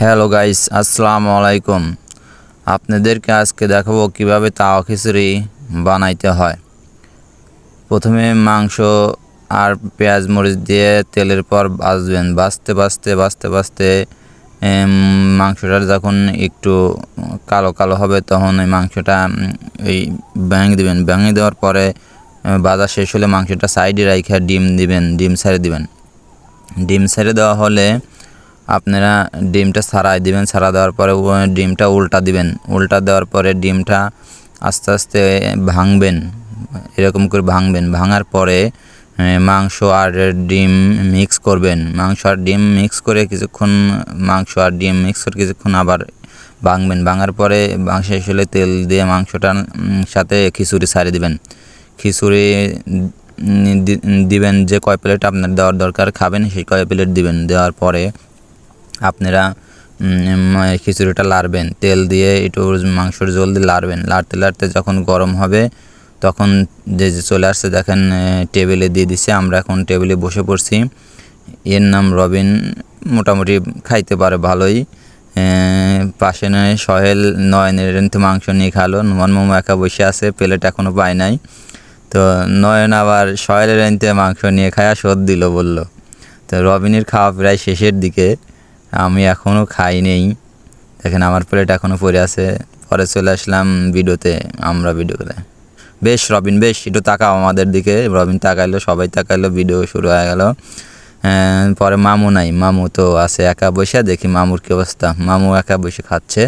Hello guys, আসসালামু আলাইকুম। আপনাদেরকে আজকে দেখাবো কিভাবে তাওয়া খিচুড়ি বানাইতে হয়। প্রথমে মাংস আর পেঁয়াজ মরিচ দিয়ে তেলের পর ভাজবেন। ভাজতে মাংসটা যখন একটু কালো কালো হবে তখন ওই মাংসটা এই ভেঙে দিবেন। ভেঙে দেওয়ার পরে ভাজা শেষ হলে মাংসটা সাইডে রাইখা ডিম দিবেন, ডিম ছেড়ে দিবেন। ডিম ছেড়ে দেওয়া হলে আপনারা ডিমটা ছাড়াই দিবেন। ছাড়া দেওয়ার পরে ডিমটা উল্টা দিবেন। উল্টা দেওয়ার পরে ডিমটা আস্তে আস্তে ভাঙবেন, এরকম করে ভাঙবেন। ভাঙার পরে মাংস আর ডিম মিক্স করবেন। মাংস আর ডিম মিক্স করে কিছুক্ষণ আবার ভাঙবেন। ভাঙার পরে মাংস শেষ হলে তেল দিয়ে মাংসটার সাথে খিচুড়ি ছাড়িয়ে দিবেন। খিচুড়ি দিবেন যে কয় প্লেট আপনার দেওয়ার দরকার খাবেন সেই কয় প্লেট দিবেন। দেওয়ার পরে আপনারা খিচুড়িটা লাড়বেন, তেল দিয়ে একটু মাংসর ঝোল দিয়ে লাড়বেন। লাড়তে লাড়তে যখন গরম হবে তখন যে চলে আসছে দেখেন টেবিলে দিয়ে দিছে। আমরা এখন টেবিলে বসে পড়ছি। এর নাম রবিন, মোটামুটি খাইতে পারে ভালোই। পাশে নয় সোহেল নয়নের মাংস নিয়ে খালো। নুমান মোমো একা বসে আছে, প্লেট এখনও পায় নাই। তো নয়ন আবার সোহেলের এনতে মাংস নিয়ে খায়া শোধ দিল বলল। তো রবিনের খাওয়া প্রায় শেষের দিকে, আমি এখনও খাই নেই। দেখেন আমার প্লেট এখনও পড়ে আছে। পরে চলে আসলাম ভিডিওতে, আমরা ভিডিও করে বেশ রবিন বেশ একটু তাকাও আমাদের দিকে। রবিন তাকাইলো, সবাই তাকাইলো, ভিডিও শুরু হয়ে গেল। পরে মামু নাই, মামু তো আছে একা বসে। দেখি মামুর কী অবস্থা। মামু একা বসে খাচ্ছে।